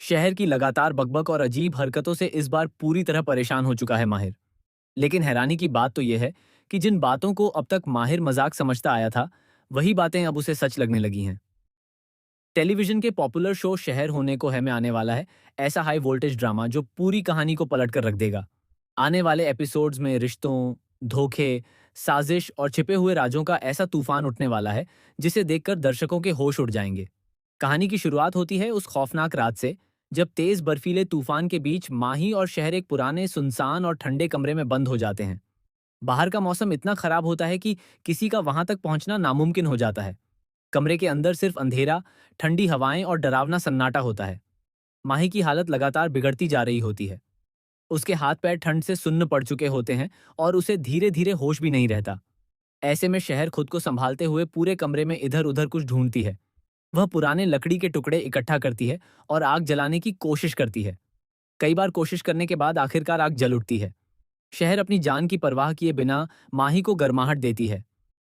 शहर की लगातार बकबक और अजीब हरकतों से इस बार पूरी तरह परेशान हो चुका है माहिर। लेकिन हैरानी की बात तो यह है कि जिन बातों को अब तक माहिर मजाक समझता आया था, वही बातें अब उसे सच लगने लगी हैं। टेलीविजन के पॉपुलर शो शहर होने को है में आने वाला है ऐसा हाई वोल्टेज ड्रामा जो पूरी कहानी को पलट कर रख देगा। आने वाले एपिसोड्स में रिश्तों, धोखे, साजिश और छिपे हुए राजों का ऐसा तूफान उठने वाला है जिसे देखकर दर्शकों के होश उड़ जाएंगे। कहानी की शुरुआत होती है उस खौफनाक रात से, जब तेज बर्फीले तूफान के बीच माही और शहर एक पुराने सुनसान और ठंडे कमरे में बंद हो जाते हैं। बाहर का मौसम इतना खराब होता है कि किसी का वहां तक पहुंचना नामुमकिन हो जाता है। कमरे के अंदर सिर्फ अंधेरा, ठंडी हवाएं और डरावना सन्नाटा होता है। माही की हालत लगातार बिगड़ती जा रही होती है। उसके हाथ पैर ठंड से सुन्न पड़ चुके होते हैं और उसे धीरे धीरे होश भी नहीं रहता। ऐसे में शहर खुद को संभालते हुए पूरे कमरे में इधर उधर कुछ ढूंढती है। वह पुराने लकड़ी के टुकड़े इकट्ठा करती है और आग जलाने की कोशिश करती है। कई बार कोशिश करने के बाद आखिरकार आग जल उठती है। शहर अपनी जान की परवाह किए बिना माही को गर्माहट देती है।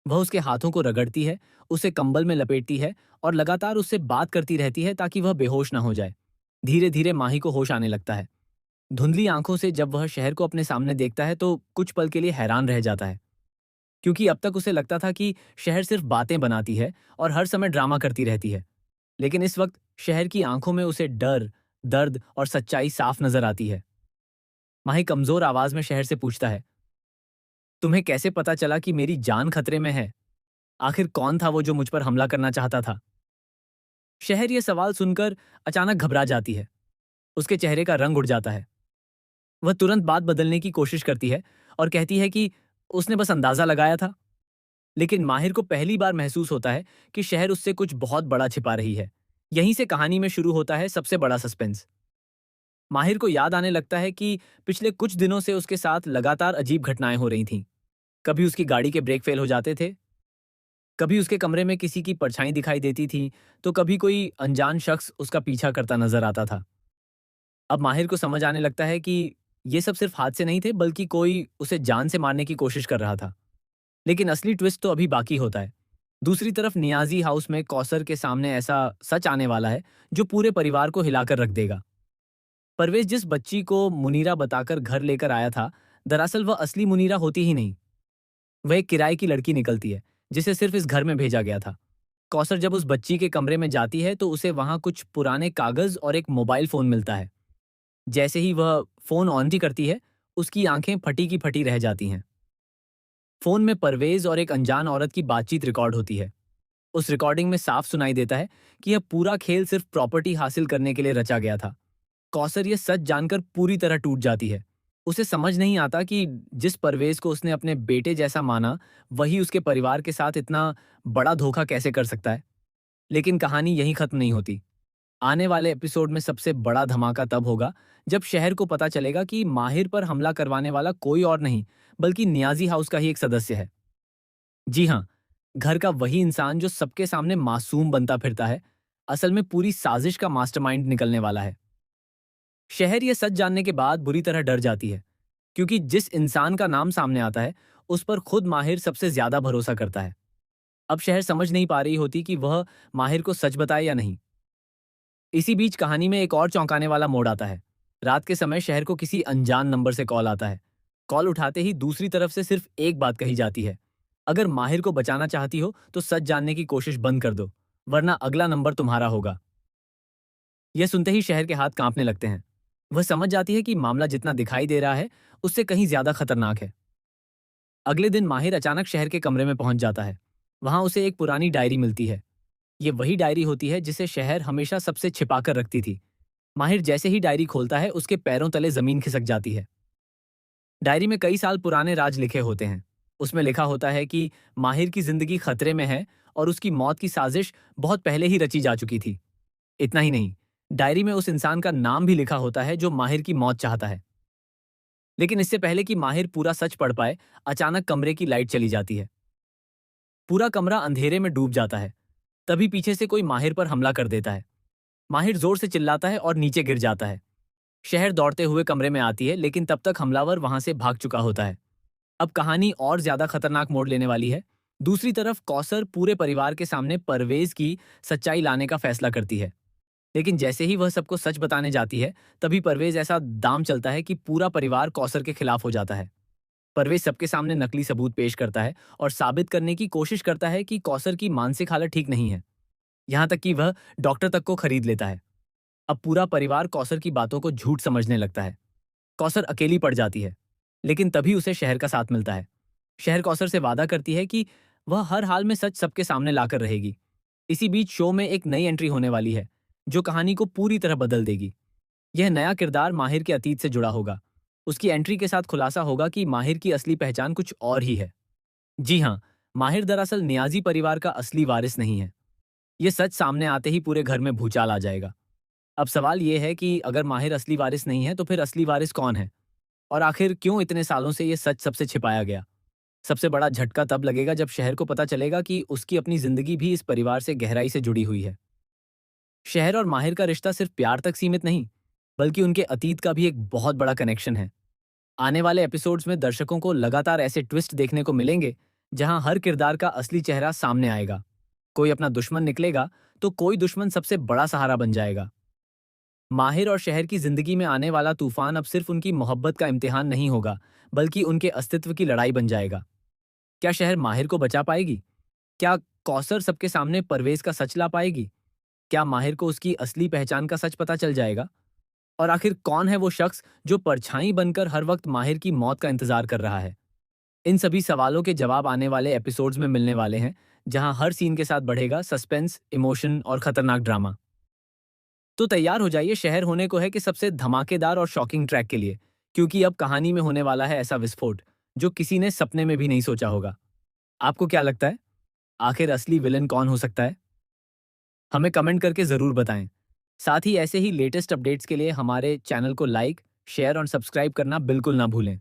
वह उसके हाथों को रगड़ती है, उसे कंबल में लपेटती है और लगातार उससे बात करती रहती है ताकि वह बेहोश ना हो जाए। धीरे धीरे माही को होश आने लगता है। धुंधली आंखों से जब वह शहर को अपने सामने देखता है तो कुछ पल के लिए हैरान रह जाता है, क्योंकि अब तक उसे लगता था कि शहर सिर्फ बातें बनाती है और हर समय ड्रामा करती रहती है। लेकिन इस वक्त शहर की आंखों में उसे डर, दर्द और सच्चाई साफ नजर आती है। माही कमजोर आवाज में शहर से पूछता है, तुम्हें कैसे पता चला कि मेरी जान खतरे में है? आखिर कौन था वो जो मुझ पर हमला करना चाहता था? शहर ये सवाल सुनकर अचानक घबरा जाती है। उसके चेहरे का रंग उड़ जाता है। वह तुरंत बात बदलने की कोशिश करती है और कहती है कि उसने बस अंदाजा लगाया था। लेकिन माहिर को पहली बार महसूस होता है कि शहर उससे कुछ बहुत बड़ा छिपा रही है। यहीं से कहानी में शुरू होता है सबसे बड़ा सस्पेंस। माहिर को याद आने लगता है कि पिछले कुछ दिनों से उसके साथ लगातार अजीब घटनाएं हो रही थीं। कभी उसकी गाड़ी के ब्रेक फेल हो जाते थे, कभी उसके कमरे में किसी की परछाई दिखाई देती थी, तो कभी कोई अनजान शख्स उसका पीछा करता नजर आता था। अब माहिर को समझ आने लगता है कि ये सब सिर्फ हादसे नहीं थे, बल्कि कोई उसे जान से मारने की कोशिश कर रहा था। लेकिन असली ट्विस्ट तो अभी बाकी होता है। दूसरी तरफ नियाजी हाउस में कौसर के सामने ऐसा सच आने वाला है जो पूरे परिवार को हिलाकर रख देगा। परवेज जिस बच्ची को मुनीरा बताकर घर लेकर आया था, दरअसल वह असली मुनीरा होती ही नहीं। वह एक किराए की लड़की निकलती है जिसे सिर्फ इस घर में भेजा गया था। कौसर जब उस बच्ची के कमरे में जाती है तो उसे वहां कुछ पुराने कागज और एक मोबाइल फोन मिलता है। जैसे ही वह फोन ऑन ही करती है, उसकी आंखें फटी की फटी रह जाती हैं। फोन में परवेज और एक अनजान औरत की बातचीत रिकॉर्ड होती है। उस रिकॉर्डिंग में साफ सुनाई देता है कि यह पूरा खेल सिर्फ प्रॉपर्टी हासिल करने के लिए रचा गया था। कौसर ये सच जानकर पूरी तरह टूट जाती है। उसे समझ नहीं आता कि जिस परवेज को उसने अपने बेटे जैसा माना, वही उसके परिवार के साथ इतना बड़ा धोखा कैसे कर सकता है। लेकिन कहानी यहीं खत्म नहीं होती। आने वाले एपिसोड में सबसे बड़ा धमाका तब होगा जब शहर को पता चलेगा कि माहिर पर हमला करवाने वाला कोई और नहीं, बल्कि नियाजी हाउस का ही एक सदस्य है। जी हाँ, घर का वही इंसान जो सबके सामने मासूम बनता फिरता है, असल में पूरी साजिश का मास्टरमाइंड निकलने वाला है। शहर ये सच जानने के बाद बुरी तरह डर जाती है, क्योंकि जिस इंसान का नाम सामने आता है, उस पर खुद माहिर सबसे ज्यादा भरोसा करता है। अब शहर समझ नहीं पा रही होती कि वह माहिर को सच बताए या नहीं। इसी बीच कहानी में एक और चौंकाने वाला मोड़ आता है। रात के समय शहर को किसी अनजान नंबर से कॉल आता है। कॉल उठाते ही दूसरी तरफ से सिर्फ एक बात कही जाती है, अगर माहिर को बचाना चाहती हो तो सच जानने की कोशिश बंद कर दो, वरना अगला नंबर तुम्हारा होगा। यह सुनते ही शहर के हाथ कांपने लगते हैं। वह समझ जाती है कि मामला जितना दिखाई दे रहा है, उससे कहीं ज्यादा खतरनाक है। अगले दिन माहिर अचानक शहर के कमरे में पहुंच जाता है। वहां उसे एक पुरानी डायरी मिलती है। ये वही डायरी होती है जिसे शहर हमेशा सबसे छिपा कर रखती थी। माहिर जैसे ही डायरी खोलता है, उसके पैरों तले जमीन खिसक जाती है। डायरी में कई साल पुराने राज लिखे होते हैं। उसमें लिखा होता है कि माहिर की जिंदगी खतरे में है और उसकी मौत की साजिश बहुत पहले ही रची जा चुकी थी। इतना ही नहीं, डायरी में उस इंसान का नाम भी लिखा होता है जो माहिर की मौत चाहता है। लेकिन इससे पहले कि माहिर पूरा सच पढ़ पाए, अचानक कमरे की लाइट चली जाती है। पूरा कमरा अंधेरे में डूब जाता है। तभी पीछे से कोई माहिर पर हमला कर देता है। माहिर जोर से चिल्लाता है और नीचे गिर जाता है। शहर दौड़ते हुए कमरे में आती है, लेकिन तब तक हमलावर वहां से भाग चुका होता है। अब कहानी और ज्यादा खतरनाक मोड़ लेने वाली है। दूसरी तरफ कौसर पूरे परिवार के सामने परवेज की सच्चाई लाने का फैसला करती है। लेकिन जैसे ही वह सबको सच बताने जाती है, तभी परवेज ऐसा दाम चलता है कि पूरा परिवार कौसर के खिलाफ हो जाता है। परवेज सबके सामने नकली सबूत पेश करता है और साबित करने की कोशिश करता है कि कौसर की मानसिक हालत ठीक नहीं है। यहाँ तक कि वह डॉक्टर तक को खरीद लेता है। अब पूरा परिवार कौसर की बातों को झूठ समझने लगता है। कौसर अकेली पड़ जाती है, लेकिन तभी उसे शहर का साथ मिलता है। शहर कौसर से वादा करती है कि वह हर हाल में सच सबके सामने लाकर रहेगी। इसी बीच शो में एक नई एंट्री होने वाली है, जो कहानी को पूरी तरह बदल देगी। यह नया किरदार माहिर के अतीत से जुड़ा होगा। उसकी एंट्री के साथ खुलासा होगा कि माहिर की असली पहचान कुछ और ही है। जी हाँ, माहिर दरअसल नियाजी परिवार का असली वारिस नहीं है। ये सच सामने आते ही पूरे घर में भूचाल आ जाएगा। अब सवाल ये है कि अगर माहिर असली वारिस नहीं है, तो फिर असली वारिस कौन है? और आखिर क्यों इतने सालों से ये सच सबसे छिपाया गया? सबसे बड़ा झटका तब लगेगा जब शहर को पता चलेगा कि उसकी अपनी जिंदगी भी इस परिवार से गहराई से जुड़ी हुई है। शहर और माहिर का रिश्ता सिर्फ प्यार तक सीमित नहीं, बल्कि उनके अतीत का भी एक बहुत बड़ा कनेक्शन है। आने वाले एपिसोड्स में दर्शकों को लगातार ऐसे ट्विस्ट देखने को मिलेंगे, जहां हर किरदार का असली चेहरा सामने आएगा। कोई अपना दुश्मन निकलेगा, तो कोई दुश्मन सबसे बड़ा सहारा बन जाएगा। माहिर और शहर की जिंदगी में आने वाला तूफान अब सिर्फ उनकी मोहब्बत का इम्तिहान नहीं होगा, बल्कि उनके अस्तित्व की लड़ाई बन जाएगा। क्या शहर माहिर को बचा पाएगी? क्या कौसर सबके सामने परवेज का सच ला पाएगी? क्या माहिर को उसकी असली पहचान का सच पता चल जाएगा? और आखिर कौन है वो शख्स जो परछाई बनकर हर वक्त माहिर की मौत का इंतजार कर रहा है? इन सभी सवालों के जवाब आने वाले एपिसोड्स में मिलने वाले हैं, जहां हर सीन के साथ बढ़ेगा सस्पेंस, इमोशन और खतरनाक ड्रामा। तो तैयार हो जाइए शहर होने को है कि सबसे धमाकेदार और शॉकिंग ट्रैक के लिए, क्योंकि अब कहानी में होने वाला है ऐसा विस्फोट जो किसी ने सपने में भी नहीं सोचा होगा। आपको क्या लगता है, आखिर असली विलन कौन हो सकता है? हमें कमेंट करके जरूर बताएं। साथ ही ऐसे ही लेटेस्ट अपडेट्स के लिए हमारे चैनल को लाइक, शेयर और सब्सक्राइब करना बिल्कुल ना भूलें।